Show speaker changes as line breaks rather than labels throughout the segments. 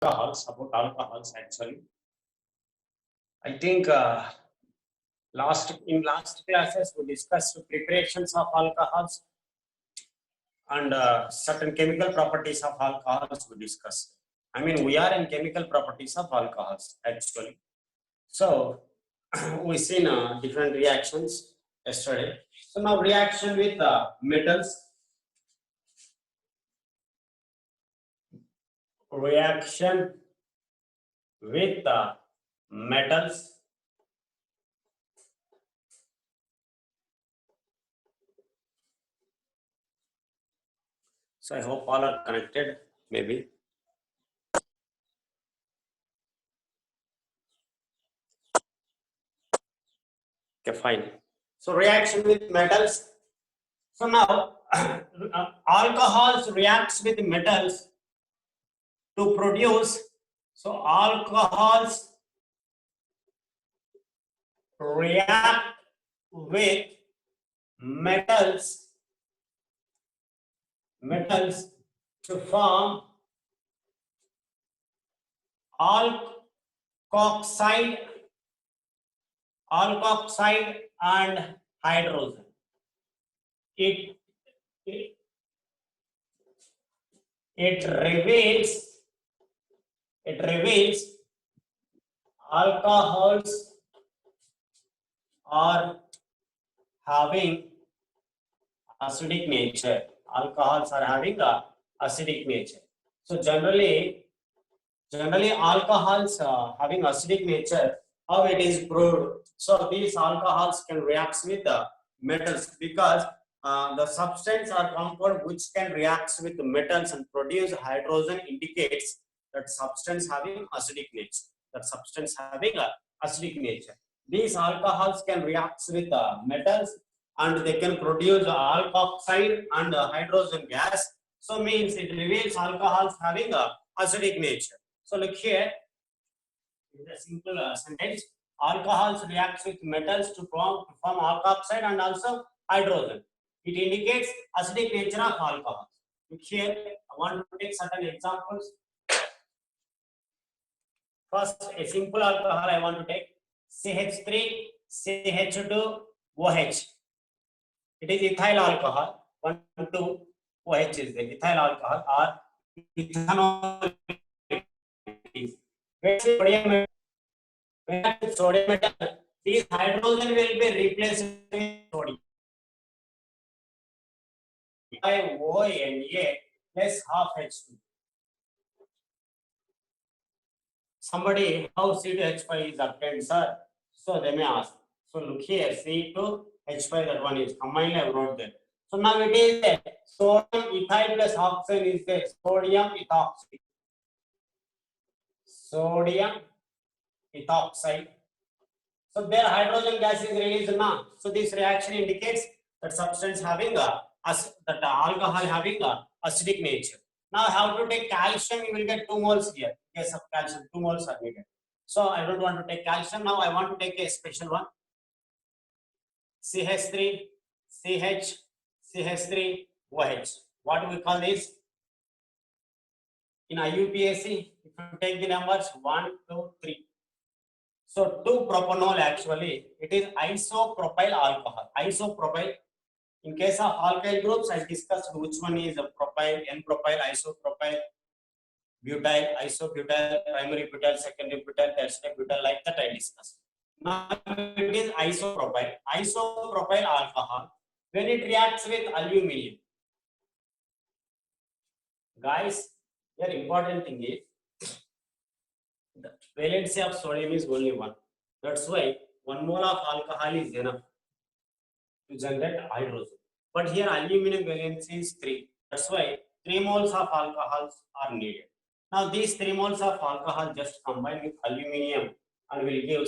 about alcohols actually. I think last classes we discussed preparations of alcohols and certain chemical properties of alcohols we discussed. I mean, we are in chemical properties of alcohols actually. So we seen different reactions yesterday. So now reaction with metals. Reaction with metals. So I hope all are connected, maybe. Okay, fine. So reaction with metals. So now alcohols reacts with metals to produce. So alcohols react with metals to form alkoxide and hydrogen. It reveals alcohols are having acidic nature. Alcohols are having a acidic nature. So generally alcohols having acidic nature, how it is proved? So these alcohols can react with the metals because the substance or compound which can react with the metals and produce hydrogen indicates that substance having acidic nature. These alcohols can react with metals and they can produce alkoxide and hydrogen gas. So means it reveals alcohols having a acidic nature. So look here, in a simple sentence, alcohols react with metals to form alkoxide and also hydrogen. It indicates acidic nature of alcohol. Look here, I want to take certain examples. First, a simple alcohol I want to take, CH3, CH2, OH. It is ethyl alcohol. 1, 2, OH is the ethyl alcohol or ethanol. Sodium metal, these hydrogen will be replaced with sodium by ONA plus half H2. Somebody, how C2H5 is obtained, sir? So they may ask. So look here, C2H5, that one is combined, I wrote that. So now it is there. Sodium ethyl plus oxygen is there. Sodium ethoxide. So there hydrogen gas is released now. So this reaction indicates that substance having that alcohol having a acidic nature. Now how to take calcium? You will get 2 moles here. Yes, of calcium, 2 moles are needed. So I don't want to take calcium. Now I want to take a special one. CH3, CH, CH3, OH. What do we call this? In IUPAC, if you take the numbers 1, 2, 3. So 2-propanol actually, it is isopropyl alcohol. Isopropyl. In case of alkyl groups, I discussed which one is a propyl, N-propyl, isopropyl, butyl, isobutyl, primary butyl, secondary butyl, tertiary butyl, like that I discussed. Now it is isopropyl. Isopropyl alcohol, when it reacts with aluminum. Guys, the important thing is, the valency of sodium is only 1. That's why 1 mole of alcohol is enough to generate hydrogen. But here aluminum valency is 3. That's why 3 moles of alcohols are needed. Now these 3 moles of alcohol just combine with aluminum and will give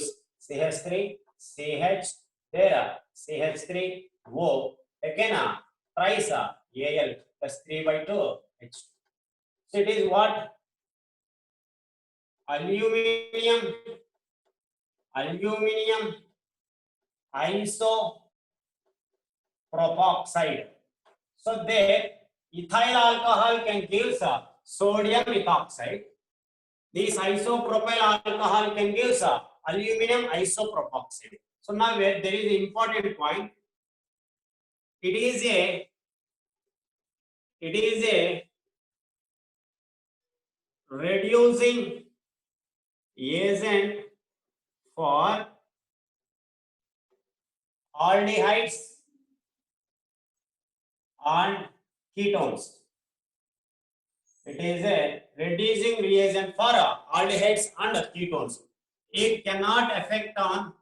CH3, CH, there CH3, O, again thrice Al plus 3 by 2 H. So it is what? Aluminium isopropoxide. So there ethyl alcohol can give sodium ethoxide This isopropyl alcohol can give aluminum isopropoxide. So now there is an important point. It is a reducing agent for aldehydes and ketones. It is a reducing reagent for aldehydes and ketones. It cannot affect on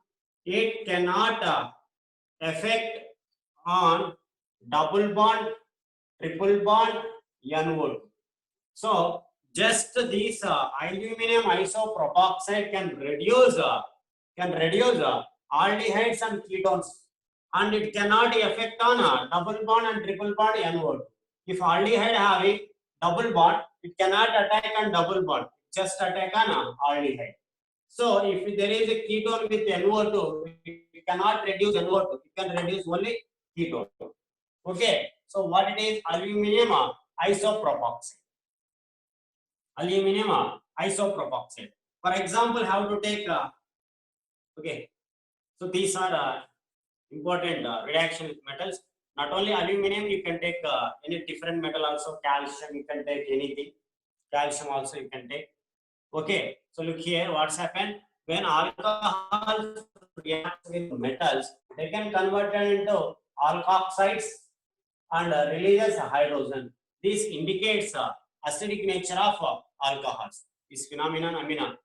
double bond, triple bond, NO2. So just this aluminum isopropoxide can reduce aldehydes and ketones, and it cannot affect on double bond and triple bond NO2. If aldehyde having double bond, it cannot attack on double bond, just attack on aldehyde. So if there is a ketone with NO2, it cannot reduce NO2, it can reduce only ketone. Okay, so what it is? Aluminum isopropoxide. Aluminum isopropoxide. For example, how to take okay, so these are important reaction with metals. Not only aluminum, you can take any different metal also. Calcium, you can take anything. Calcium also you can take. Okay, so look here, what's happened when alcohol reacts with metals, they can convert it into alkoxides and releases hydrogen. This indicates acidic nature of alcohols. This phenomenon,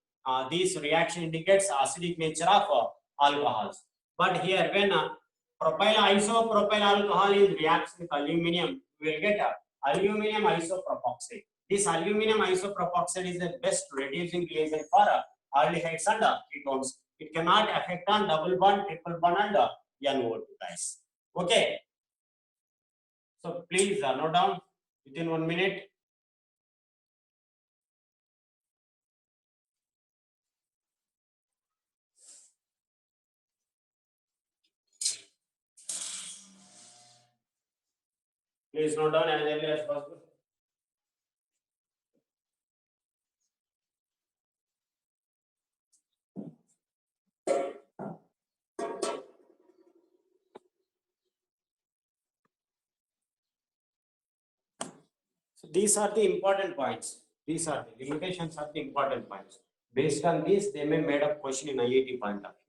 this reaction indicates acidic nature of alcohols. But here, when isopropyl alcohol is reacts with aluminum, we will get aluminum isopropoxide. This aluminum isopropoxide is the best reducing reagent for aldehydes and ketones. It cannot affect on double bond, triple bond, and NO2, guys. Okay. So please note down within 1 minute. Please note down as early as possible. So these are the important points. These are the limitations of the important points. Based on this, they may made a question in IIT point of view.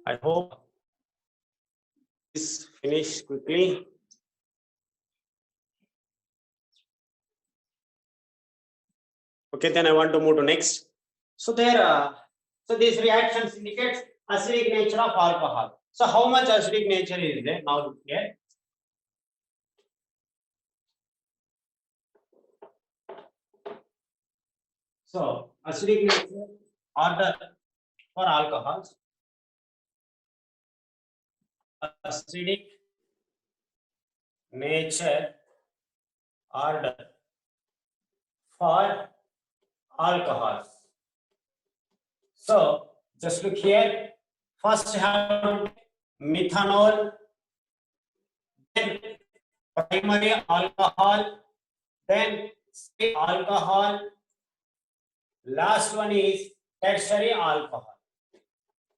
I hope this finish quickly. Okay, then I want to move to next. So there, so these reactions indicates acidic nature of alcohol. So how much acidic nature is there? Now look here. So acidic nature order for alcohols. Acidic nature order for alcohol. So just look here. First have methanol, then primary alcohol, then alcohol. Last one is tertiary alcohol.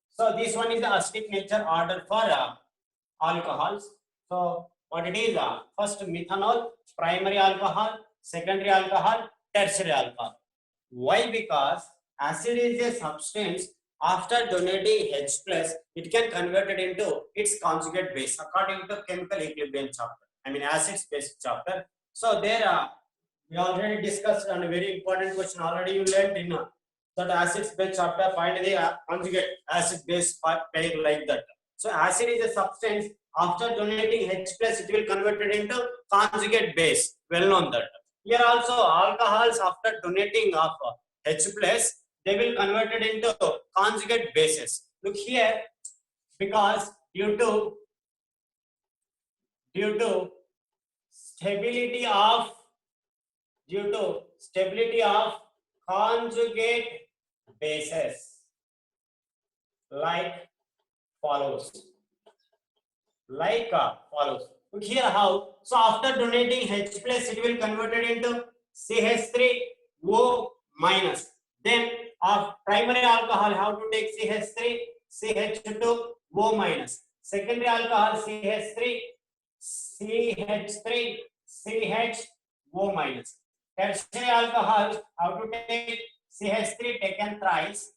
So this one is the acidic nature order for alcohols. So what it is? First methanol, primary alcohol, secondary alcohol, tertiary alcohol. Why? Because acid is a substance after donating H plus, it can convert it into its conjugate base according to chemical equilibrium chapter. Acids base chapter. So there we already discussed on a very important question. Already you learned in that acids base chapter. Find the conjugate acid base pair like that. So acid is a substance. After donating H plus, it will convert it into conjugate base. Well known that. Here also alcohols after donating of H plus, they will convert it into conjugate bases. Look here, because due to stability of conjugate bases like follows. Look here how. So after donating H plus, it will convert it into CH3O minus. Then of primary alcohol, how to take CH3, CH2O minus. Secondary alcohol, CH3, CHO minus. Tertiary alcohol, how to take CH3 taken thrice,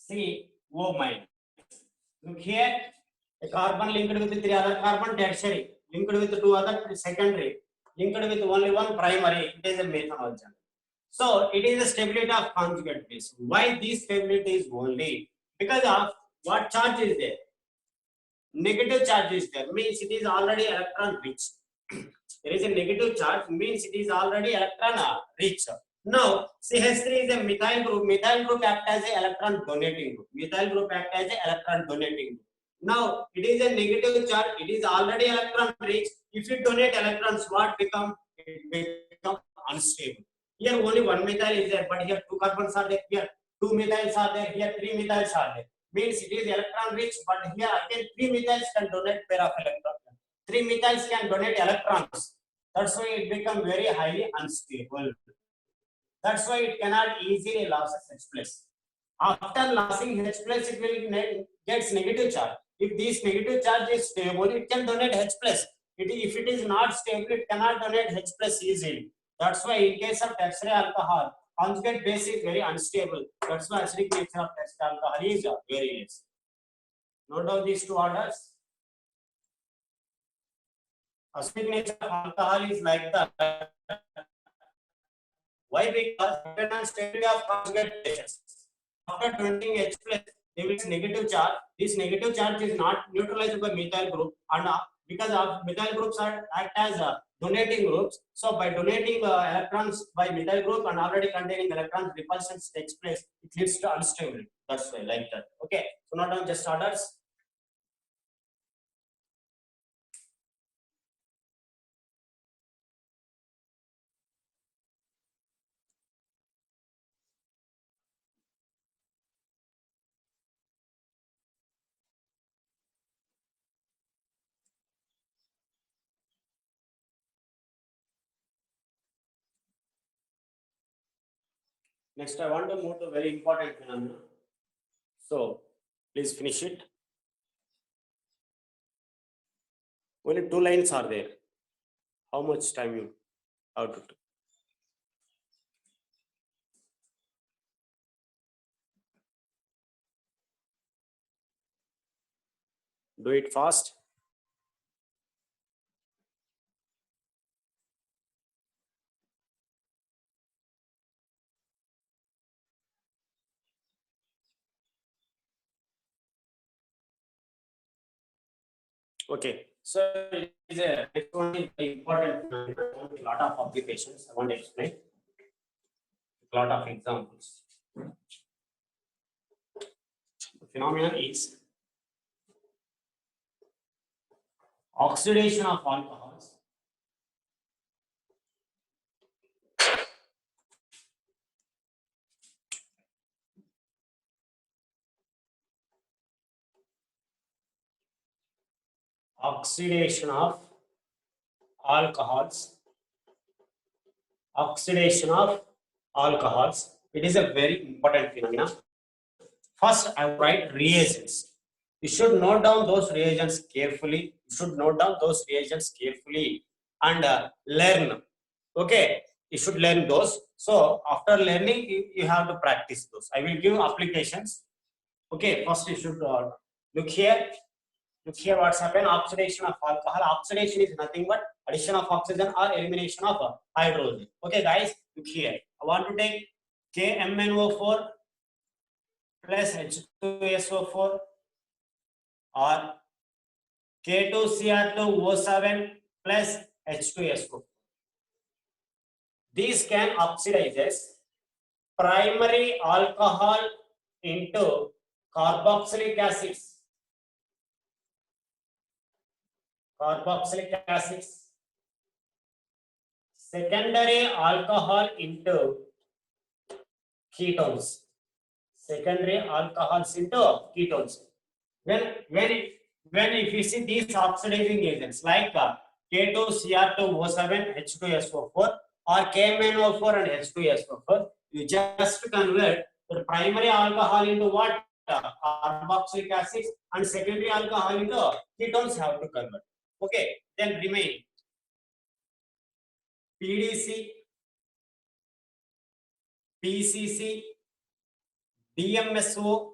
CO minus. Look here, a carbon linked with 3 other carbon, tertiary, linked with 2 other secondary, linked with only one primary, it is a methanol. So it is a stability of conjugate base. Why this stability is only? Because of what charge is there? Negative charge is there, means it is already electron rich. There is a negative charge, means it is already electron rich. Now, CH3 is a methyl group. Methyl group acts as an electron donating group. Methyl group acts as an electron donating group. Now, it is a negative charge. It is already electron rich. If you donate electrons, what become? It become unstable. Here only one methyl is there, but here 2 carbons are there. Here 2 methyls are there. Here 3 methyls are there. Means it is electron rich, but here again 3 methyls can donate pair of electrons. 3 methyls can donate electrons. That's why it become very highly unstable. That's why it cannot easily lose H plus. After losing H plus, it will gets negative charge. If this negative charge is stable, it can donate H plus. If it is not stable, it cannot donate H plus easily. That's why in case of tertiary alcohol, conjugate base is very unstable. That's why acidic nature of tertiary alcohol is very less. Note down these two orders. Acidic nature of alcohol is like that. Why? Because depend on stability of conjugate bases. After donating H plus, there is negative charge. This negative charge is not neutralized by methyl group, and because of methyl groups are act as donating groups. So by donating electrons by methyl group and already containing electrons, repulsion takes place. It leads to instability. That's why like that. Okay. So not just orders. Next, I want to move to very important phenomena. So, please finish it. Only 2 lines are there. How much time you have to do? Do it fast. Okay, so it is a important a lot of applications. I want to explain a lot of examples. The phenomenon is oxidation of alcohols. Oxidation of alcohols. Oxidation of alcohols. It is a very important phenomenon. First, I write reagents. You should note down those reagents carefully. You should note down those reagents carefully and learn. Okay, you should learn those. So after learning, you have to practice those. I will give applications. Okay, first you should look here. Look here what's happened. Oxidation of alcohol. Oxidation is nothing but addition of oxygen or elimination of hydrogen. Okay, guys, look here. I want to take KMnO4 plus H2SO4 or K2Cr2O7 plus H2SO. These can oxidize primary alcohol into carboxylic acids. Secondary alcohol into ketones. Secondary alcohols into ketones. When if you see these oxidizing agents like K2Cr2O7 H2SO4 or KMnO4 and H2SO4, you just convert the primary alcohol into what? Carboxylic acids, and secondary alcohol into ketones have to convert. Okay, then remain PDC, PCC, DMSO.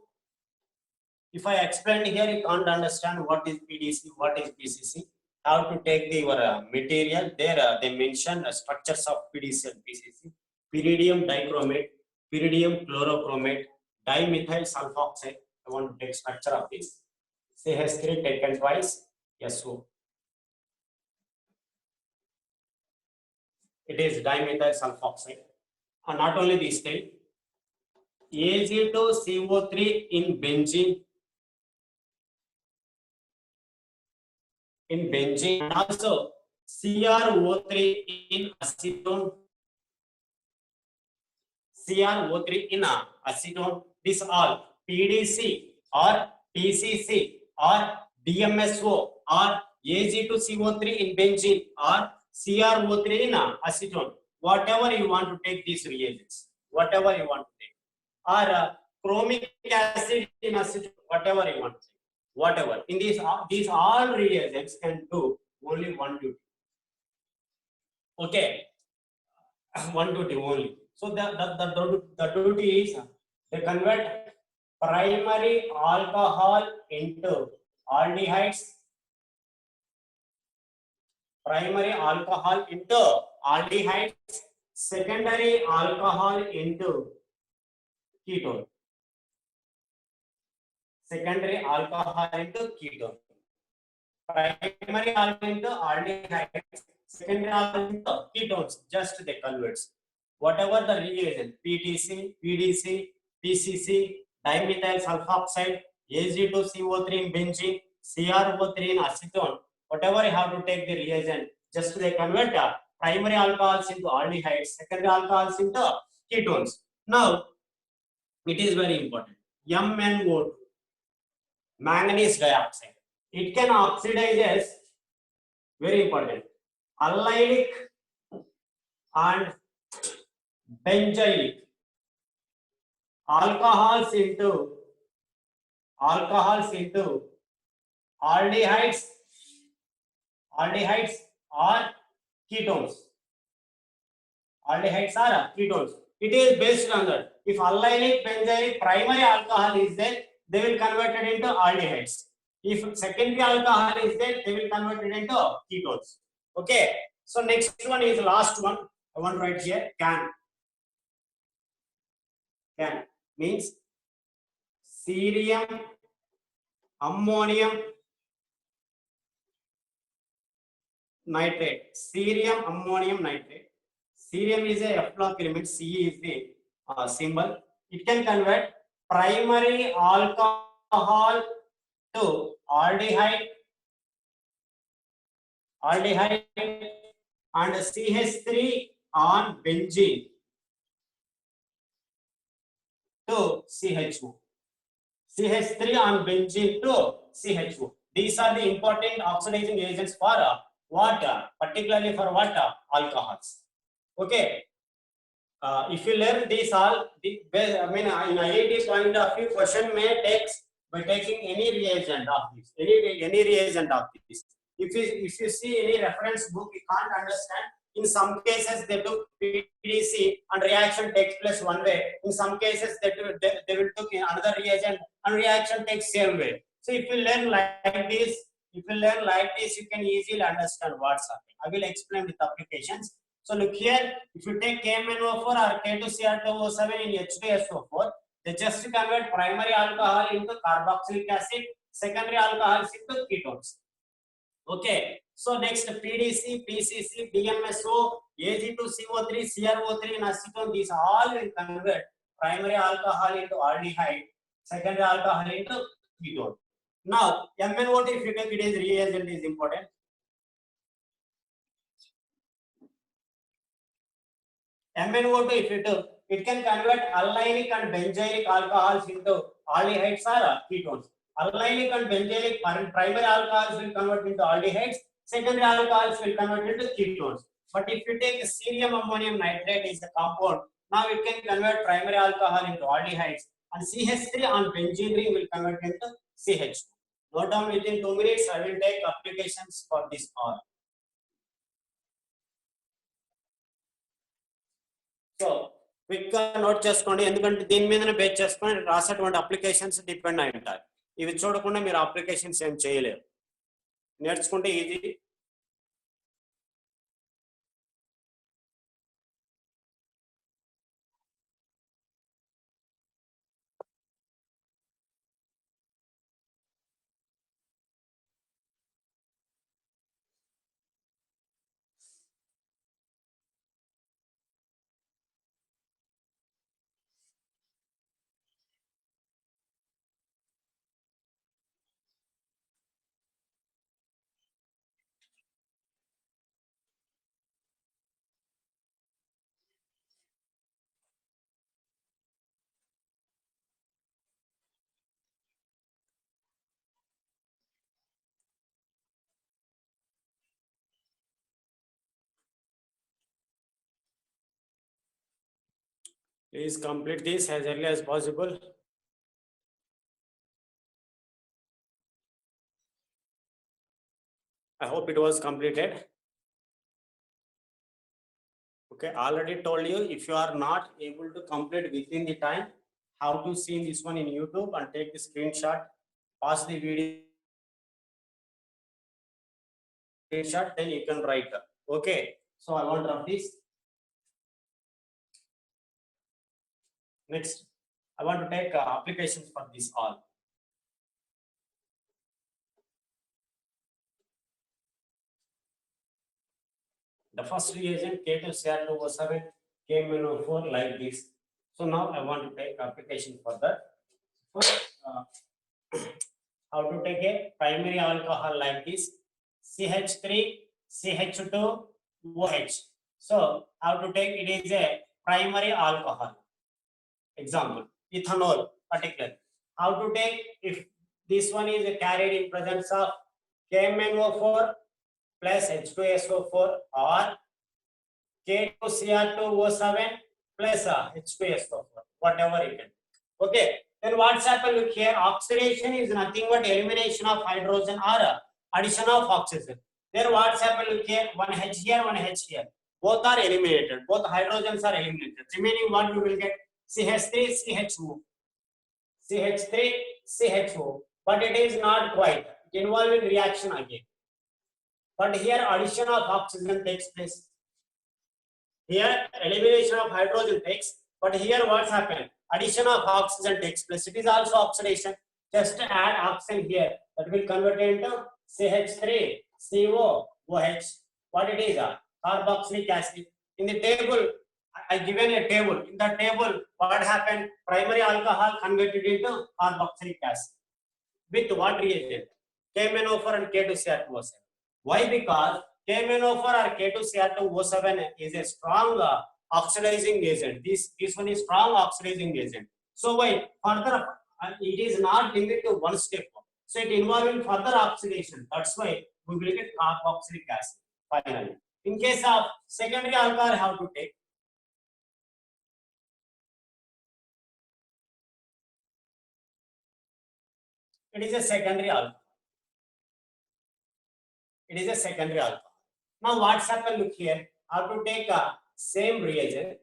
If I explain here, you can't understand what is PDC, what is PCC. How to take the your material there. They mention structures of PDC and PCC: pyridium dichromate, pyridium chlorochromate, dimethyl sulfoxide. I want to take structure of this. CH3 taken twice. SO. It is dimethyl sulfoxide. And not only this thing, Ag2CO3 in benzene. And also CrO3 in acetone. CrO3 in acetone. This all PDC or PCC or DMSO or Ag2CO3 in benzene or CrO3 in acetone. Whatever you want to take these reagents, whatever you want to take, or chromic acid in acetone, whatever you want to take. Whatever in these all reagents can do only one duty. Okay, one duty only. So the duty is they convert primary alcohol into aldehydes. Primary alcohol into aldehydes. Secondary alcohol into ketone. Secondary alcohol into ketone. Primary alcohol into aldehydes, secondary alcohol into ketones, just the converts. Whatever the reagent, PTC, PDC, PCC, dimethyl sulfoxide, Ag2CO3 in benzene, CrO3 in acetone, whatever you have to take the reagent, just they convert primary alcohols into aldehydes, secondary alcohols into ketones. Now, it is very important. MnO2, manganese dioxide. It can oxidize as, very important, allylic and benzylic alcohols into aldehydes or ketones. Aldehydes are ketones. It is based on that. If allylic benzylic primary alcohol is there, they will convert it into aldehydes. If secondary alcohol is there, they will convert it into ketones. Okay. So next one is last one. I want to write here CAN. CAN means cerium ammonium nitrate. Cerium ammonium nitrate. Cerium is a F block element. Ce is the symbol. It can convert primary alcohol to aldehyde and CH3 on benzene to CHO. CH3 on benzene to CHO. These are the important oxidizing agents for water, particularly for water alcohols. Okay. If you learn these all, in IIT point of view, question may take by taking any reagent of this, any reagent of this. If you see any reference book, you can't understand. In some cases, they took PDC and reaction takes place one way. In some cases, they will took another reagent and reaction takes same way. So if you learn like this, you can easily understand what's happening. I will explain with applications. So look here, if you take KMnO4 or K2Cr2O7 in H2SO4, they just convert primary alcohol into carboxylic acid, secondary alcohols into ketones. Okay, so next PDC, PCC, DMSO, Ag2CO3, CrO3, and acetone, these all will convert primary alcohol into aldehyde, secondary alcohol into ketone. Now, MnO2, if you take it as reagent, is important. MnO2, if you took, it can convert allylic and benzylic alcohols into aldehydes or ketones. Allylic and benzylic primary alcohols will convert into aldehydes, secondary alcohols will convert into ketones. But if you take cerium ammonium nitrate is the compound, now it can convert primary alcohol into aldehydes, and CH3 and benzene ring will convert into CH2. Note down within 2 minutes, I will take applications for this all. So quick గా note చేసుకోండి, ఎందుకంటే దీని మీదనే base చేసుకొని రాసేటువంటి applications depend అయి ఉంటాయి. ఇవి చూడకుండా మీరు అప్లికేషన్స్ ఏం చేయలేరు, నేర్చుకుంటే easy. Please complete this as early as possible. I hope it was completed. Okay, already told you, if you are not able to complete within the time, how to see this one in YouTube and take the screenshot, pause the video, screenshot, then you can write. Okay, so I want to rub this. Next, I want to take applications for this all. The first reagent K2Cr2O7 KMnO4 like this. So now I want to take application for that. First, how to take a primary alcohol like this, CH3, CH2, OH. So how to take it is a primary alcohol. Example, ethanol particularly. How to take if this one is carried in presence of KMnO4 plus H2SO4 or K2Cr2O7 plus H2SO4, whatever you can. Okay, then what's happened? Look here, oxidation is nothing but elimination of hydrogen or addition of oxygen. Then what's happened? Look here, one H here, one H here. Both are eliminated. Both hydrogens are eliminated. Remaining one you will get CH3, CHO. CH3, CHO. But it is not quite. It involves in reaction again. But here addition of oxygen takes place. Here elimination of hydrogen takes. But here what's happened? Addition of oxygen takes place. It is also oxidation. Just add oxygen here. That will convert into CH3, CO, OH. What it is? Carboxylic acid. In the table, I given a table. In the table, what happened? Primary alcohol converted into carboxylic acid. With what reagent? KMnO4 and K2Cr2O7. Why? Because KMnO4 or K2Cr2O7 is a strong oxidizing agent. This one is strong oxidizing agent. So why? Further, it is not limited to one step. So it involves in further oxidation. That's why we will get carboxylic acid finally. In case of secondary alcohol, how to take? It is a secondary alcohol. It is a secondary alcohol. Now what's happened? Look here. How to take a same reagent.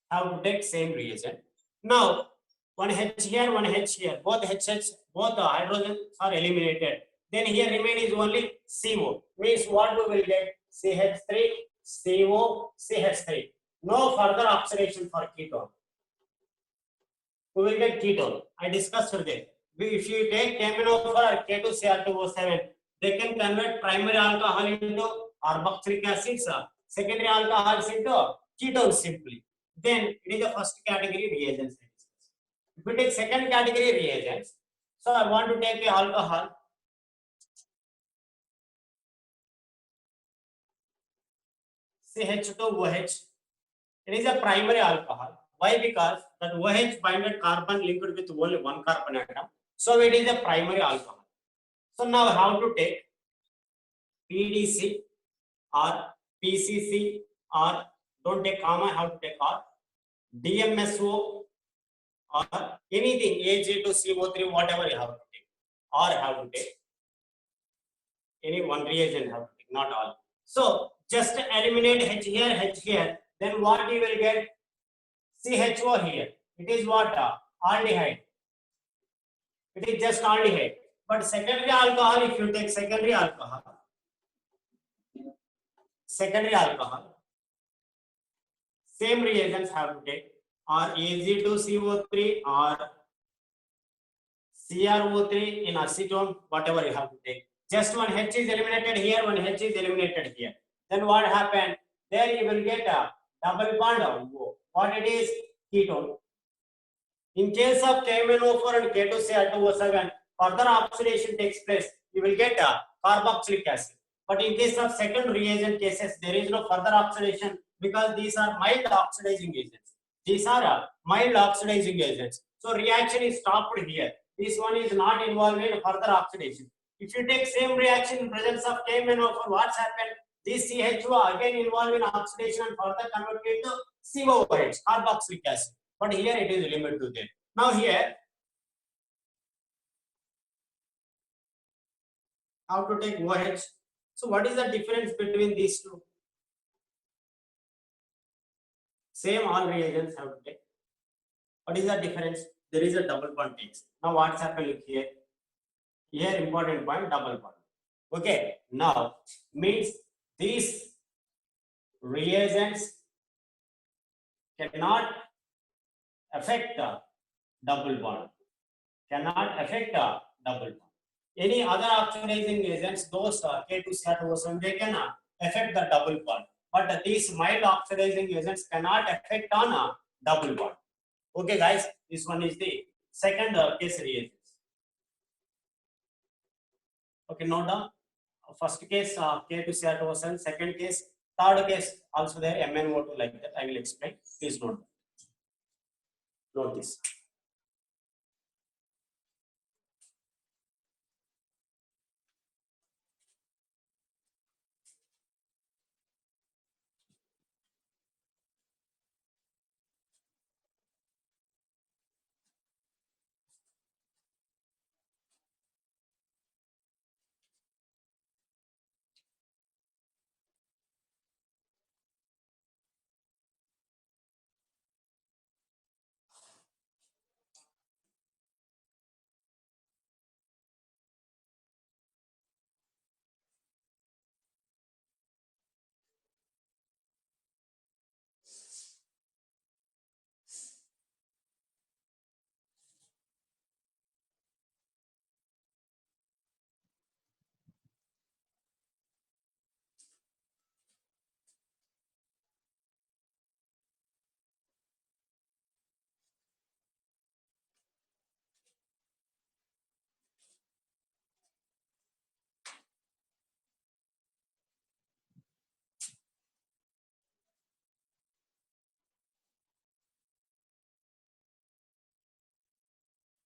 How to take same reagent. Now one H here, one H here. Both both the hydrogens are eliminated. Then here remain is only CO. Means what we will get? CH3, CO, CH3. No further oxidation for ketone. We will get ketone. I discussed today. If you take KMnO4 or K2Cr2O7, they can convert primary alcohol into carboxylic acids, secondary alcohols into ketones simply. Then it is the first category reagents. If we take second category reagents, so I want to take a alcohol. CH2OH. It is a primary alcohol. Why? Because that OH binded carbon linked with only one carbon atom. So it is a primary alcohol. So now how to take PDC or PCC or don't take comma, how to take or DMSO or anything Ag2CO3, whatever you have to take, or have to take any one reagent have to take, not all. So just eliminate H here, then what you will get? CHO here. It is what? Aldehyde. It is just aldehyde. But secondary alcohol, if you take secondary alcohol, same reagents have to take, or Ag2CO3 or CrO3 in acetone, whatever you have to take. Just one H is eliminated here, one H is eliminated here. Then what happened? There you will get a double bond of O. What it is? Ketone. In case of KMnO4 and K2Cr2O7, further oxidation takes place. You will get a carboxylic acid. But in case of second reagent cases, there is no further oxidation because these are mild oxidizing agents. These are mild oxidizing agents. So reaction is stopped here. This one is not involved in further oxidation. If you take same reaction in presence of KMnO4, what's happened? This CHO again involved in oxidation and further converted to COOH, carboxylic acid. But here it is limited to that. Now here, how to take OH? So what is the difference between these two? Same all reagents have to take. What is the difference? There is a double bond takes. Now what's happening here? Here important point, double bond. Okay, now means these reagents cannot affect the double bond. Cannot affect the double bond. Any other oxidizing agents, those K2Cr2O7, they can affect the double bond. But these mild oxidizing agents cannot affect on a double bond. Okay, guys, this one is the second case reagents. Okay, note down. First case K2Cr2O7, second case, third case also there MnO2 like that. I will explain. Please note. Note this.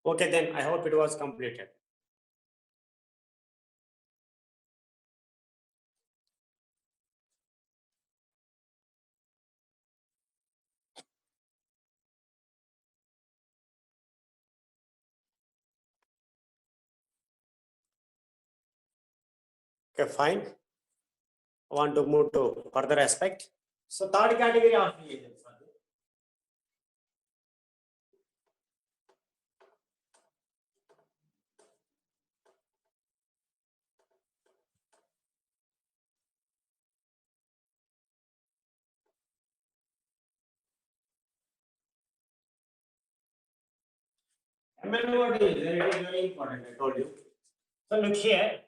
Okay, then I hope it was completed. Okay, fine. I want to move to further aspect. So third category of reagents. MnO2 is very important, I told you. So look here,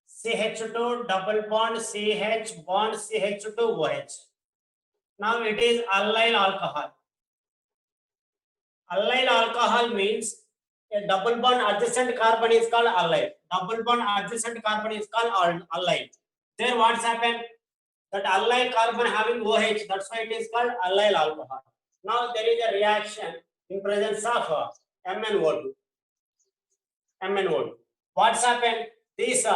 CH2 double bond CH bond CH2 OH. Now it is allyl alcohol. Allyl alcohol means a double bond adjacent carbon is called allyl. Double bond adjacent carbon is called allyl. There what's happened? That allyl carbon having OH, that's why it is called allyl alcohol. Now there is a reaction in presence of MnO2. MnO2. What's happened? These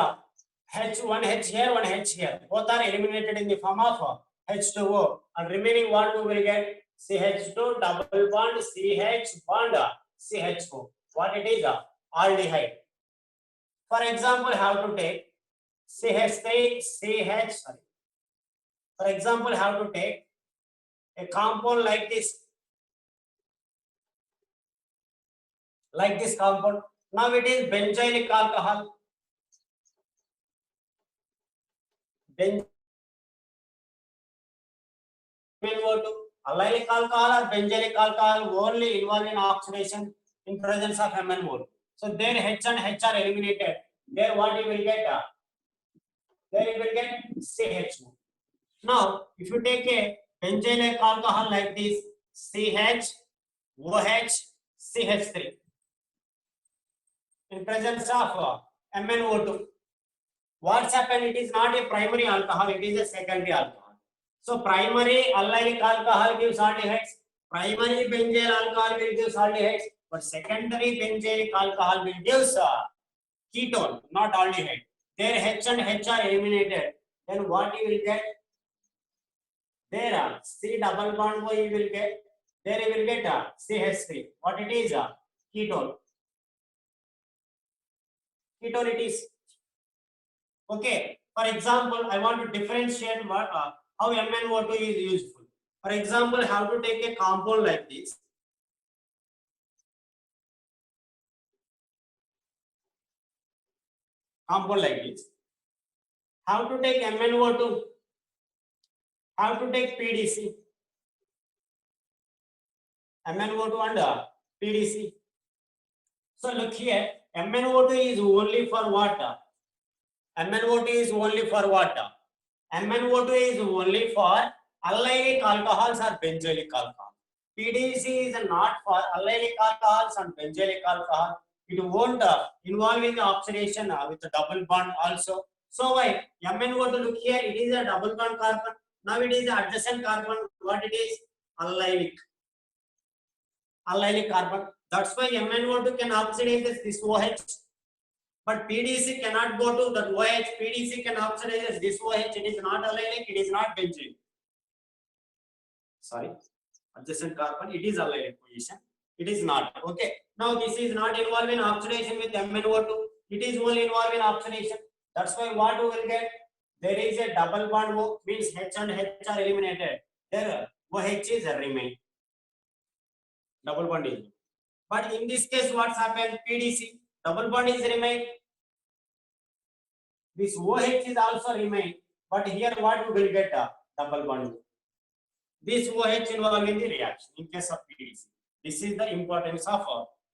H1 H here, 1 H here. Both are eliminated in the form of H2O. And remaining what we will get? CH2 double bond CH bond CHO. What it is? Aldehyde. For example, how to take CH3 CH. Sorry. For example, how to take a compound like this. Like this compound. Now it is benzylic alcohol. MnO2, allylic alcohol or benzylic alcohol only involved in oxidation in presence of MnO2. So there H and H are eliminated. There what you will get? There you will get CH2. Now if you take a benzylic alcohol like this, CH, OH, CH3 in presence of MnO2. What's happened? It is not a primary alcohol, it is a secondary alcohol. So primary allylic alcohol gives aldehydes, primary benzyl alcohol will give aldehydes, but secondary benzylic alcohol will give ketone, not aldehyde. There H and H are eliminated. Then what you will get? There C double bond O you will get. There you will get CH3. What it is? Ketone. Ketone it is. Okay. For example, I want to differentiate what how MnO2 is useful. For example, how to take a compound like this. Compound like this. How to take MnO2? How to take PDC? MnO2 and PDC. So look here, MnO2 is only for what? MnO2 is only for what? MnO2 is only for allylic alcohols or benzylic alcohol. PDC is not for allylic alcohols and benzylic alcohol. It won't involve in the oxidation with the double bond also. So why MnO2? Look here, it is a double bond carbon. Now it is adjacent carbon. What it is? Allylic carbon. That's why MnO2 can oxidize this OH. But PDC cannot go to that OH. PDC can oxidize this OH. It is not allylic. It is not benzene. Sorry, adjacent carbon. It is allylic position. It is not. Okay. Now this is not involved in oxidation with MnO2. It is only involved in oxidation. That's why what we will get? There is a double bond O, means H and H are eliminated. There OH is remain. Double bond is. But in this case, what's happened? PDC double bond is remain. This OH is also remain. But here what we will get? Double bond. This OH involved in the reaction in case of PDC. This is the importance of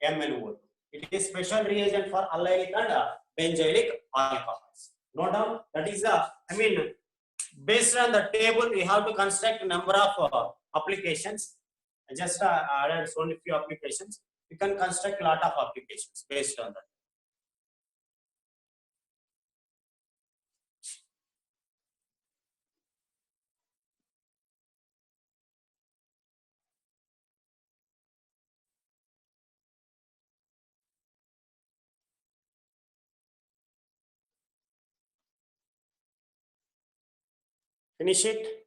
MnO2. It is special reagent for allylic and benzylic alcohols. No doubt. That is based on the table, we have to construct a number of applications. I just added only few applications. We can construct a lot of applications based on that. Finish it.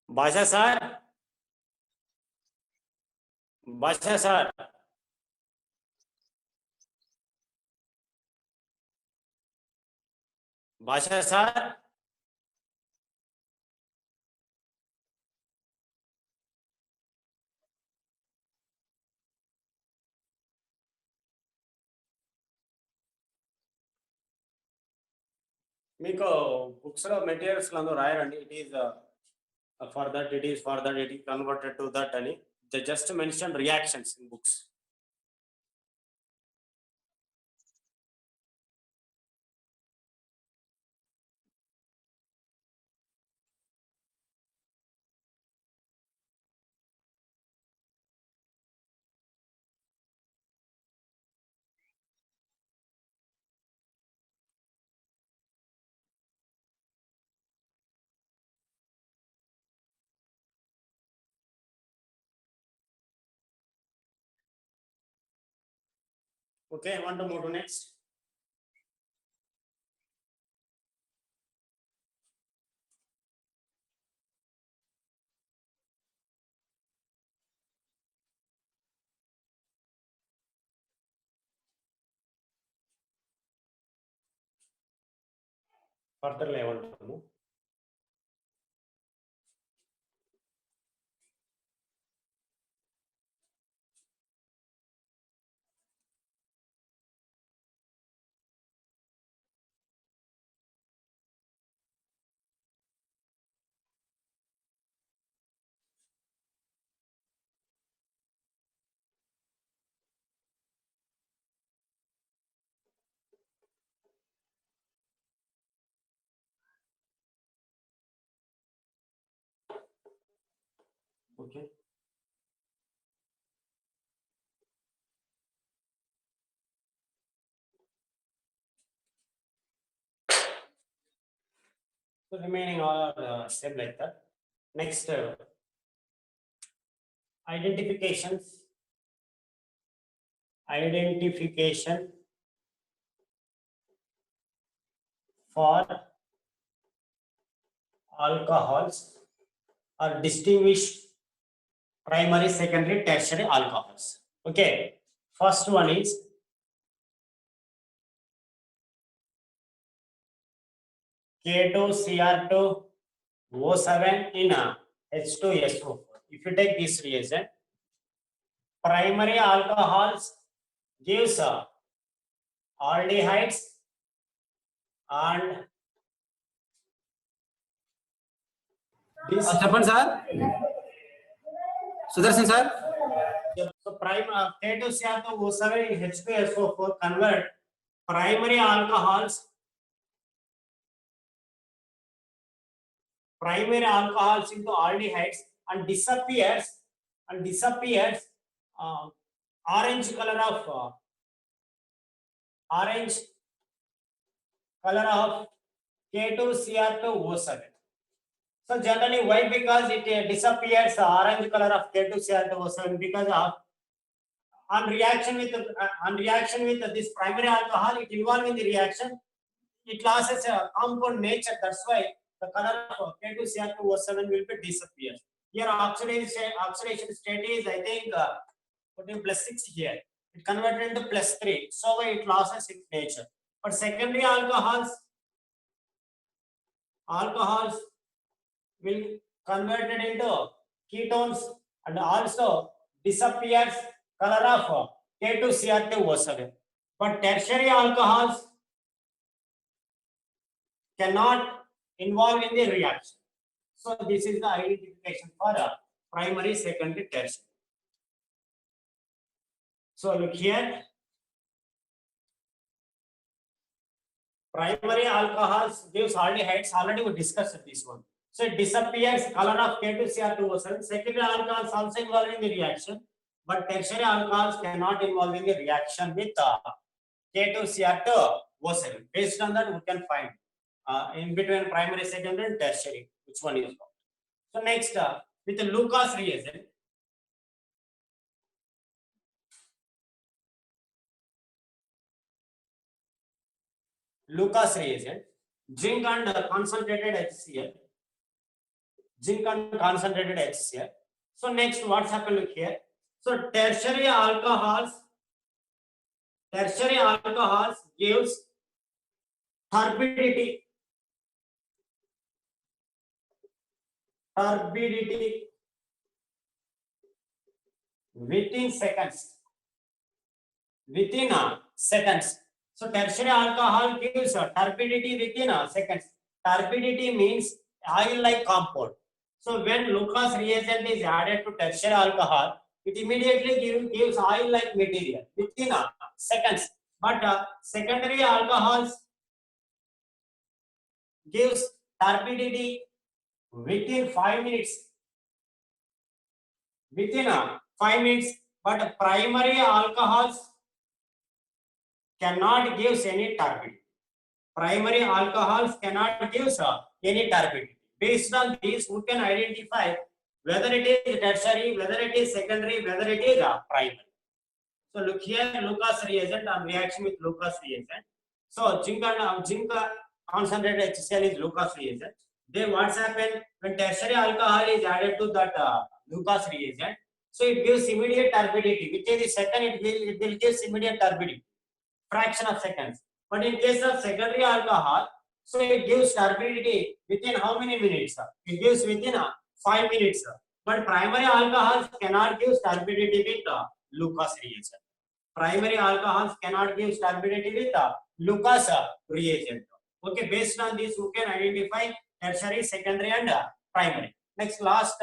Basha sir. Basha sir. Basha sir. మీకు books లో materials లందు రాయరండి. It is for that, it is for that, it is converted to that అని. They just mention reactions in books. Okay, I want to move to next. Further I want to move. Okay. So remaining all are same like that. Next, identifications. Identification for alcohols are distinguished primary, secondary, tertiary alcohols. Okay, first one is K2Cr2O7 in H2SO4. If you take this reagent, primary alcohols gives aldehydes and this.
చెప్పండి sir Sudarshan sir.
So K2Cr2O7 in H2SO4 convert primary alcohols into aldehydes and disappears orange color of K2Cr2O7. So generally, why? Because it disappears orange color of K2Cr2O7 because of on reaction with this primary alcohol, it involved in the reaction, it loses a compound nature. That's why the color of K2Cr2O7 will be disappear. Here oxidation state is, I think, putting +6 here. It converted into +3, so it loses its nature. But secondary alcohols will converted into ketones and also disappears color of K2Cr2O7. But tertiary alcohols cannot involve in the reaction. So this is the identification for primary, secondary, tertiary. So look here, primary alcohols gives aldehydes. Already we discussed this one. So it disappears color of K2Cr2O7. Secondary alcohols also involve in the reaction, but tertiary alcohols cannot involve in the reaction with K2Cr2O7. Based on that, we can find in between primary, secondary, and tertiary which one is wrong. So next, with the Lucas reagent, zinc and concentrated HCl. So next, what's happened here? So tertiary alcohols gives turbidity within seconds. So tertiary alcohol gives turbidity within seconds. Turbidity means oil-like compound. So when Lucas reagent is added to tertiary alcohol, it immediately gives oil-like material within seconds. But secondary alcohols gives turbidity within 5 minutes. Within 5 minutes, but primary alcohols cannot give any turbidity. Primary alcohols cannot give any turbidity. Based on this, we can identify whether it is tertiary, whether it is secondary, whether it is primary. So look here, Lucas reagent and reaction with Lucas reagent. So zinc concentrated HCl is Lucas reagent. Then what's happened when tertiary alcohol is added to that Lucas reagent? So it gives immediate turbidity. Within the second, it will give immediate turbidity, fraction of seconds. But in case of secondary alcohol, so it gives turbidity within how many minutes? It gives within 5 minutes. But primary alcohols cannot give turbidity with Lucas reagent. Primary alcohols cannot give turbidity with Lucas reagent. Okay, based on this, we can identify tertiary, secondary, and primary. Next, last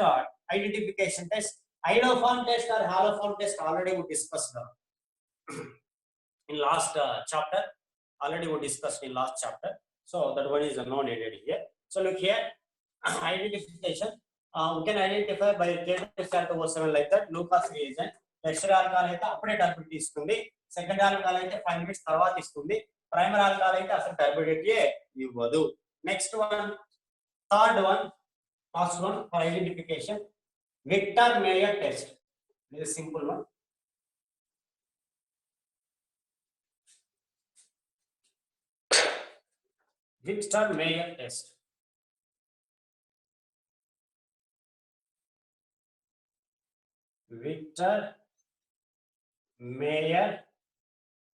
identification test. Iodoform test or haloform test already we discussed in last chapter. Already we discussed in last chapter. So that one is not needed here. So look here, identification. We can identify by K2 like that. Lucas reagent. Tertiary alcohol అయితే అప్పుడే turbidity ఇస్తుంది. Secondary alcohol అయితే 5 minutes తర్వాత ఇస్తుంది. Primary alcohol అయితే అసలు turbidity ఇవ్వదు. Next one, third one, first one for identification, Victor Meyer test. ఇది simple one. Victor Mayer test. Victor Mayer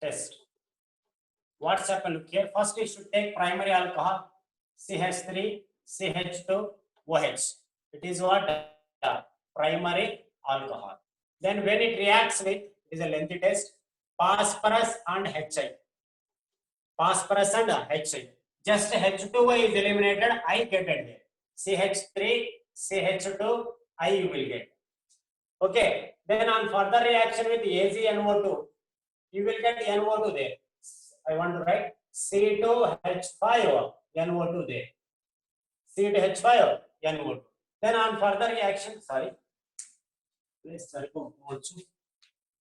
test. What's happened? Look here. First, you should take primary alcohol CH3, CH2, OH. It is what? Primary alcohol. Then when it reacts with, it is a lengthy test, phosphorus and HI. Phosphorus and HI. Just H2O is eliminated, I get it there. CH3, CH2, I you will get. Okay. Then on further reaction with AgNO2, you will get NO2 there. I want to write C2H5NO2 there. C2H5NO2. Then on further reaction, sorry. Let's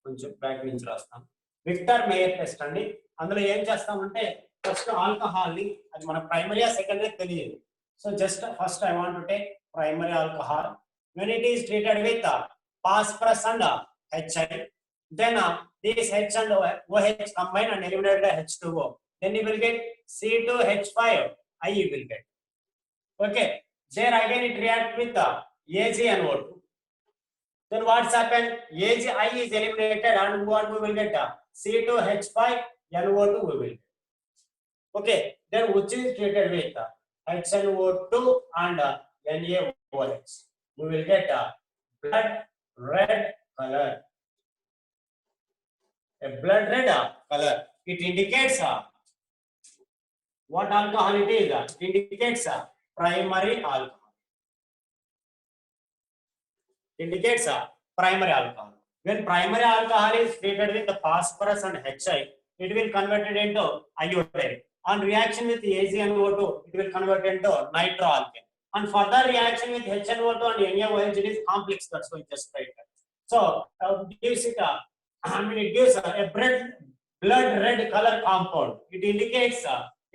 కొంచెం back నుంచి రాస్తాం. Victor Meyer test అండి. అందులో ఏం చేస్తామంటే first alcohol ని, అది మన ప్రైమరీ సెకండరీ తెలియదు. So just first I want to take primary alcohol. when it is treated with phosphorus and HI, then this H and OH combine and eliminate the H2O, then you will get C2H5 I you will get. Okay, there again it react with AgNO2. Then what's happened? AgI is eliminated and what we will get? C2H5NO2 we will get. Okay, then which is treated with HNO2 and NaOH, we will get blood red color. A blood red color. It indicates what alcohol it is. It indicates primary alcohol. Indicates primary alcohol. When primary alcohol is treated with the phosphorus and HI, it will convert it into iodine. On reaction with AgNO2, it will convert into nitroalkane. And further reaction with HNO2 and NaOH, it is complex. That's why just write that. So gives it it gives a blood red color compound. It indicates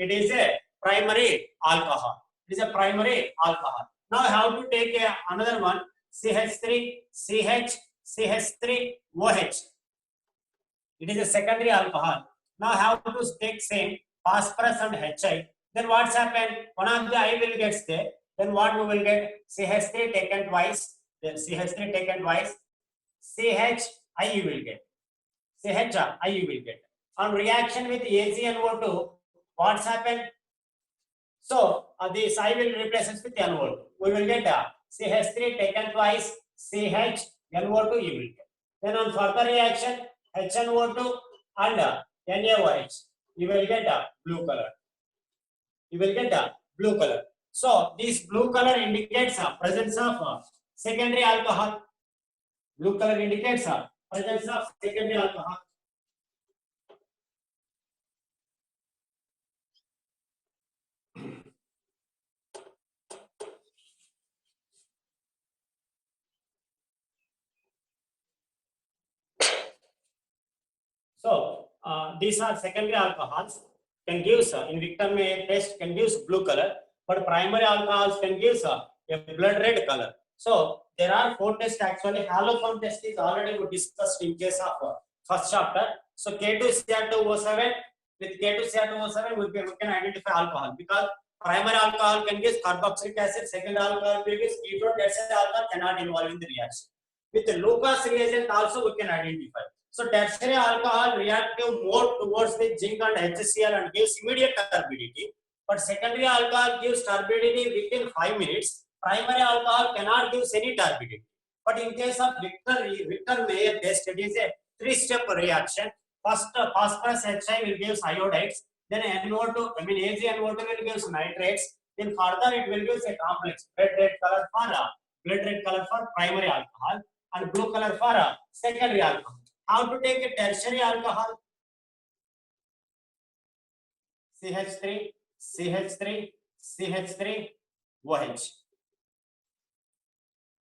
it is a primary alcohol. It is a primary alcohol. Now I have to take another one. CH3, CH, CH3, OH. It is a secondary alcohol. Now I have to take same phosphorus and HI. Then what's happened? One of the I will get there. Then what we will get? CH3 taken twice. Then CH3 taken twice. CH I you will get. CH I you will get. On reaction with AgNO2, what's happened? So this I will replace it with NO2. We will get CH3 taken twice, CHNO2 you will get. Then on further reaction, HNO2 and NaOH. you will get a blue color. You will get a blue color. So this blue color indicates a presence of secondary alcohol. Blue color indicates a presence of secondary alcohol. So these are secondary alcohols can give in Victor Mayer test can give blue color, but primary alcohols can give a blood red color. So there are 4 tests actually. Haloform test is already we discussed in case of first chapter. So K2Cr2O7 with K2Cr2O7 we can identify alcohol because primary alcohol can give carboxylic acid, secondary alcohol will give ketone. Tertiary alcohol cannot involve in the reaction. With the Lucas reagent also we can identify. So tertiary alcohol reactive more towards the zinc and HCl and gives immediate turbidity, but secondary alcohol gives turbidity within 5 minutes. Primary alcohol cannot give any turbidity. But in case of Victor Mayer test, it is a 3-step reaction. First, phosphorus HI will give iodides, then NO2, AgNO2 will give nitrates, then further it will give a complex blood red color for primary alcohol and blue color for secondary alcohol. How to take a tertiary alcohol? CH3, CH3, CH3, OH.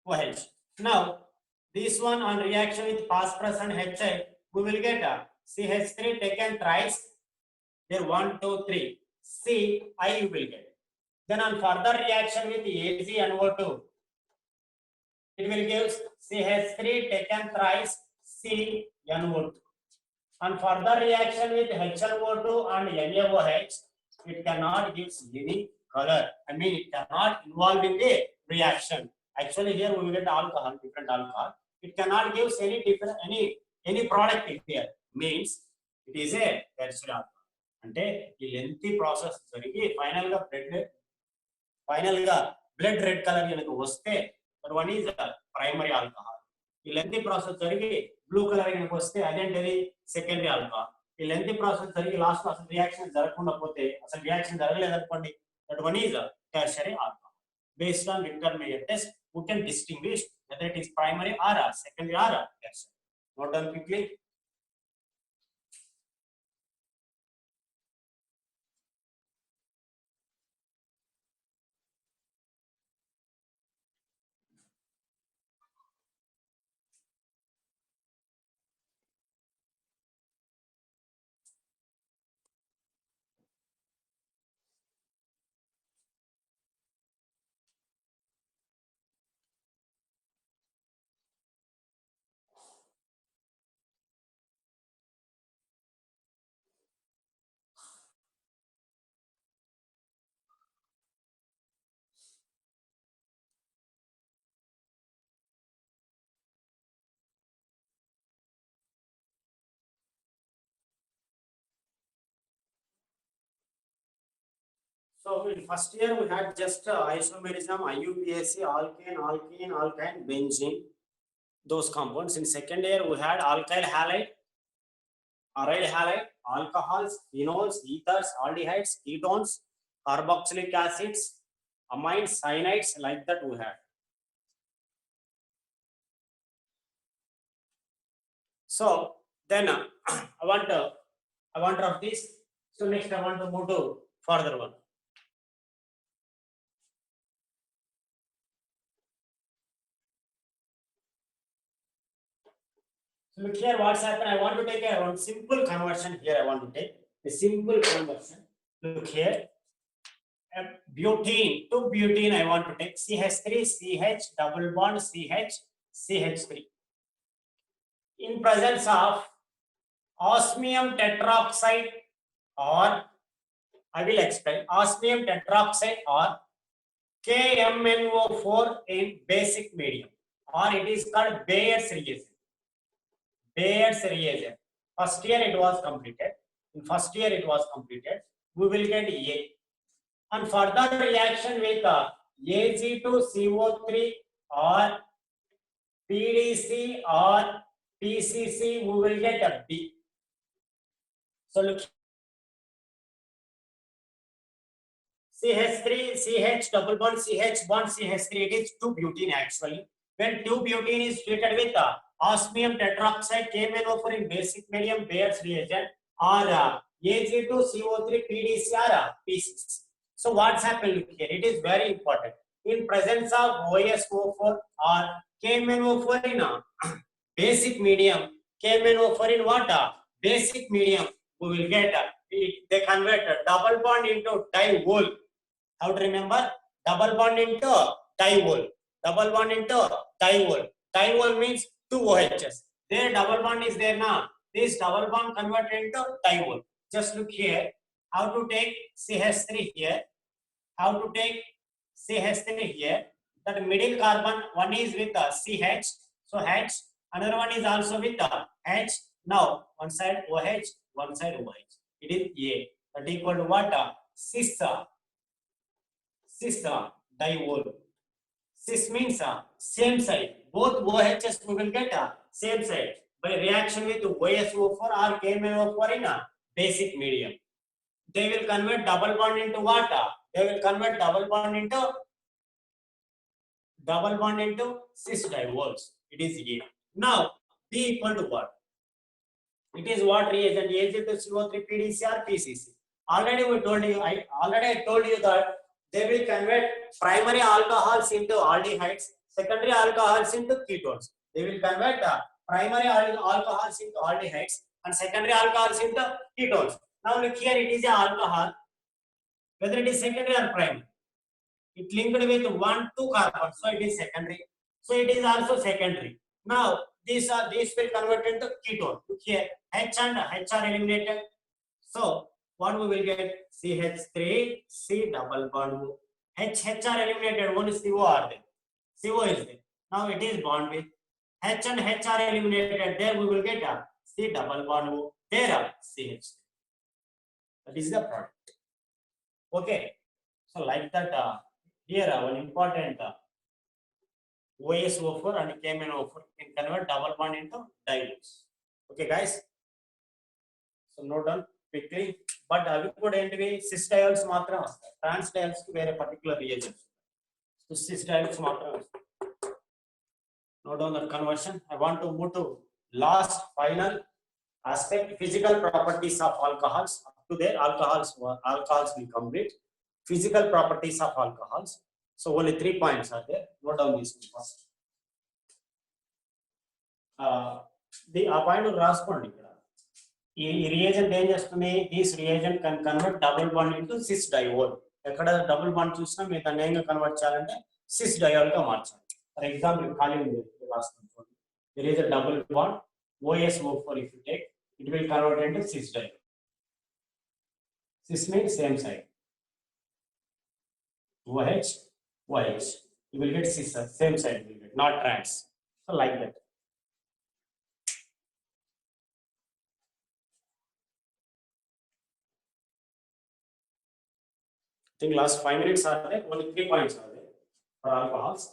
OH. Now, this one on reaction with phosphorus and HI, we will get a CH3 taken thrice. There 1, 2, 3. C, I you will get. Then on further reaction with AgNO2, it will give CH3 taken thrice, CNO2. On further reaction with HNO2 and NaOH, it cannot give any color. I mean, it cannot involve in the reaction. Actually, here we will get alcohol, different alcohol. It cannot give any different any product here. Means it is a tertiary alcohol. అంటే ఈ lengthy process జరిగి final గా blood red colour కనుక వస్తే one is primary alcohol. ఈ lengthy process జరిగి blue colour కనుక వస్తే అదేంటిది సెకండరీ ఆల్కహాల్. ఈ లెంతీ ప్రాసెస్ జరిగి లాస్ట్ అసలు రియాక్షన్ జరగకుండా పోతే అసలు రియాక్షన్ జరగలేదు అనుకోండి, that one is tertiary alcohol. Based on Victor Meyer test we can distinguish whether it is primary or secondary or tertiary. Note down quickly. So in first year we had just isomerism, IUPAC, alkane, alkene, alkyne, benzene, those compounds. In second year we had alkyl halide, aryl halide, alcohols, phenols, ethers, aldehydes, ketones, carboxylic acids, amines, cyanides, like that we had. So then I want of this. So next I want to move to further one. So look here, what's happened. I want to take a simple conversion here. I want to take a simple conversion. Look here, butene to butene. I want to take CH3, CH double bond CH, CH3. In presence of osmium tetroxide, or I will explain osmium tetroxide or KMNO4 in basic medium, or it is called Bayer's reagent. Bayer's reagent. First year it was completed. In first year it was completed. We will get A. On further reaction with Ag2CO3 or PDC or PCC, we will get a B. So look CH3, CH double bond, CH bond, CH3. It is 2-butene actually. When 2-butene is treated with osmium tetroxide, KMnO4 in basic medium Bayer's reagent, or Ag2CO3 PDCr PCC. So what's happened here? It is very important. In presence of OSO4 or KMnO4 in basic medium, KMnO4 in what? Basic medium, we will get they convert a double bond into diol. How to remember? Double bond into diol. Double bond into diol. Diol means two OHs. There double bond is there now. This double bond converted into diol. Just look here. How to take CH3 here? How to take CH3 here? That middle carbon, one is with CH, so H. Another one is also with H. Now one side OH, one side OH. It is A. That equal to what? Cis diol. Cis means same side. Both OHs we will get same side by reaction with OSO4 or KMnO4 in basic medium. They will convert double bond into what? They will convert double bond into cis diols. It is A. Now B equal to what? It is what reagent? Ag2CO3 PDCr PCC. Already we told you. I told you that they will convert primary alcohols into aldehydes, secondary alcohols into ketones. They will convert primary alcohols into aldehydes and secondary alcohols into ketones. Now look here, it is an alcohol, whether it is secondary or primary. It linked with 1,2 carbon, so it is secondary. So it is also secondary. Now these will convert into ketone. Look here, H and H are eliminated. So what we will get? CH3, C double bond. H are eliminated. One CO are there. CO is there. Now it is bond with H and H are eliminated. There we will get a C double bond. There CH. That is the product. Okay. So like that. Here one important OSO4 and KMnO4 can convert double bond into diols. Okay, guys. So note down quickly. But అవి కూడా ఏంటివి cis diols మాత్రం వస్తాయి. Trans diols కి వేరే particular reagents. So cis diols మాత్రం వస్తాయి. Note down that conversion. I want to move to last final aspect, physical properties of alcohols. Up to there, alcohols will complete. Physical properties of alcohols. So only 3 points are there. Note down these first. The point రాసుకోండి ఇక్కడ. ఈ reagent ఏం చేస్తుంది? This reagent can convert double bond into cis diol. ఎక్కడ double bond చూసినా మీరు దాన్ని ఏంగా convert చేయాలంటే సిస్ డయోల్ గా మార్చాలి. ఫర్ ఎగ్జాంపుల్ ఖాళీ ఉంది రాసుకోండి. There is a double bond OSO4 if you take, it will convert into cis diol. Cis means same side. OH, OH. You will get cis, same side you will get, not trans. So like that. I think last 5 minutes are there, only 3 points are there for alcohols.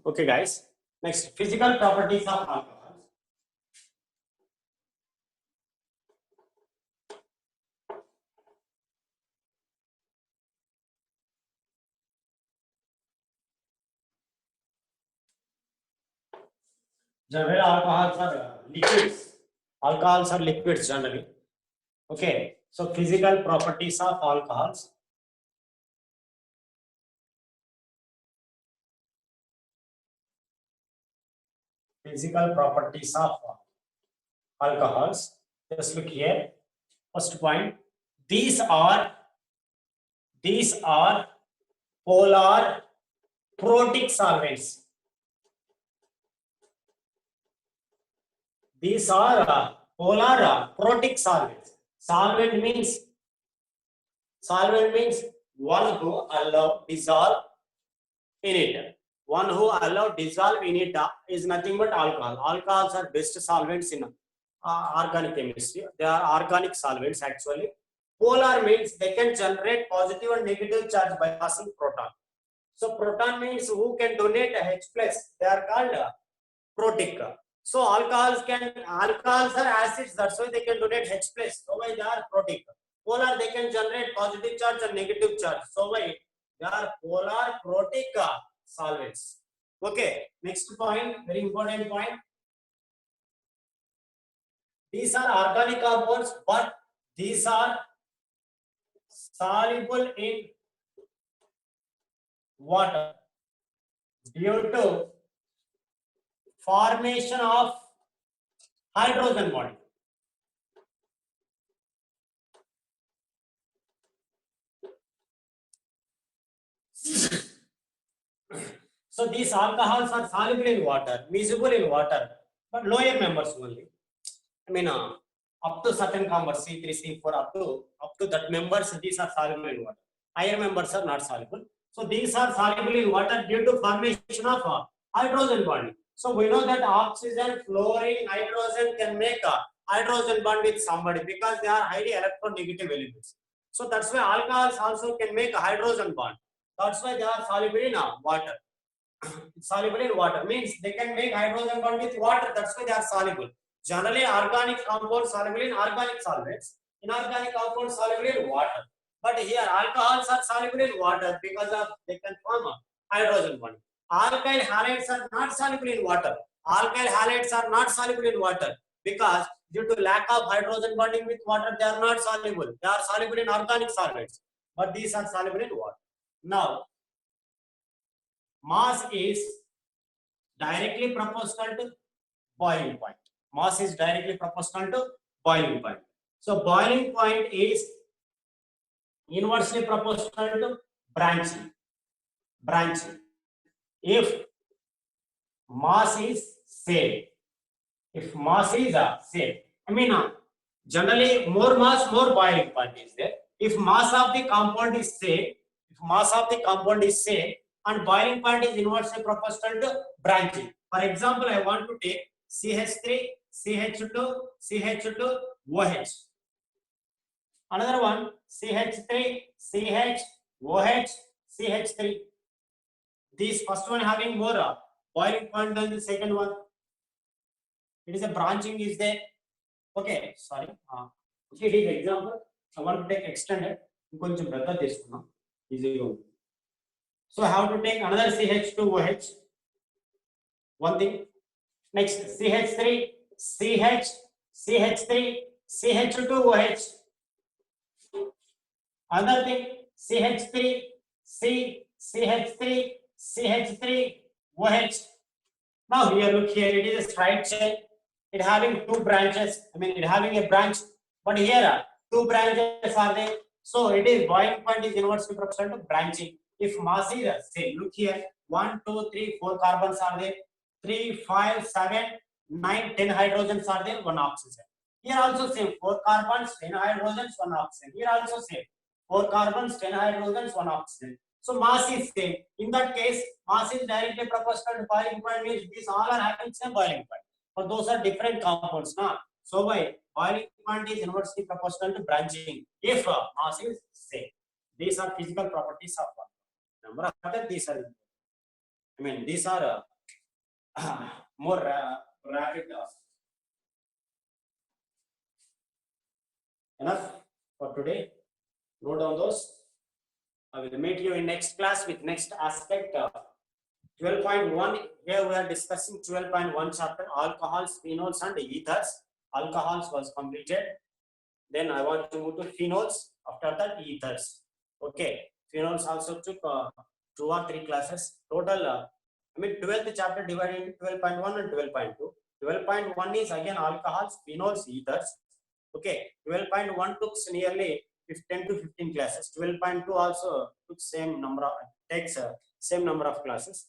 Okay, guys. Next, physical properties of alcohols. Generally, alcohols are liquids. Alcohols are liquids generally. Okay. So physical properties of alcohols. Physical properties of alcohols. Just look here. First point. These are polar protic solvents. These are polar protic solvents. Solvent means one who allow dissolve in it. One who allow dissolve in it is nothing but alcohol. Alcohols are best solvents in organic chemistry. They are organic solvents actually. Polar means they can generate positive and negative charge by passing proton. So proton means who can donate a H plus. They are called protic. So alcohols are acids. That's why they can donate H plus. So why they are protic. Polar they can generate positive charge and negative charge. So why they are polar protic solvents. Okay. Next point, very important point. These are organic compounds, but these are soluble in water due to formation of hydrogen bond. So these alcohols are soluble in water, miscible in water, but lower members only. I mean, up to certain compounds, C3, C4, up to that members, these are soluble in water. Higher members are not soluble. So these are soluble in water due to formation of hydrogen bond. So we know that oxygen, fluorine, hydrogen can make a hydrogen bond with somebody because they are highly electronegative elements. So that's why alcohols also can make a hydrogen bond. That's why they are soluble in water. Soluble in water means they can make hydrogen bond with water. That's why they are soluble. Generally, organic compounds soluble in organic solvents. Inorganic compounds soluble in water. But here, alcohols are soluble in water because of they can form a hydrogen bond. Alkyl halides are not soluble in water. Alkyl halides are not soluble in water because due to lack of hydrogen bonding with water, they are not soluble. They are soluble in organic solvents, but these are soluble in water. Now, mass is directly proportional to boiling point. Mass is directly proportional to boiling point. So boiling point is inversely proportional to branching. If mass is same, I mean, generally more mass, more boiling point is there. If mass of the compound is same, and boiling point is inversely proportional to branching. For example, I want to take CH3, CH2, CH2, OH. Another one, CH3, CH, OH, CH3. This first one having more boiling point than the second one. It is a branching is there. Okay, sorry. Okay, this example. I want to take extended. Easy. So I have to take another CH2OH. One thing. Next, CH3, CH, CH3, CH2OH. Another thing, CH3, C, CH3, CH3OH. Now here, look here, it is a straight chain. It having two branches. I mean, it having a branch, but here two branches are there. So it is boiling point is inversely proportional to branching. If mass is same, look here, 1, 2, 3, 4 carbons are there. 3, 5, 7, 9, 10 hydrogens are there. 1 oxygen. Here also same. 4 carbons, 10 hydrogens, 1 oxygen. Here also same. 4 carbons, 10 hydrogens, 1 oxygen. So mass is same. In that case, mass is directly proportional to boiling point means these all are having same boiling point. But those are different compounds. Now, so why boiling point is inversely proportional to branching if mass is same. These are physical properties of one. Number of these are. I mean, these are more rapid. Enough for today. Note down those. I will meet you in next class with next aspect. 12.1. Here we are discussing 12.1 chapter, alcohols, phenols, and ethers. Alcohols was completed. Then I want to move to phenols. After that, ethers. Okay. Phenols also took 2 or 3 classes. Total, 12th chapter divided into 12.1 and 12.2. 12.1 is again alcohols, phenols, ethers. Okay. 12.1 took nearly 10 to 15 classes. 12.2 also took same number of same number of classes.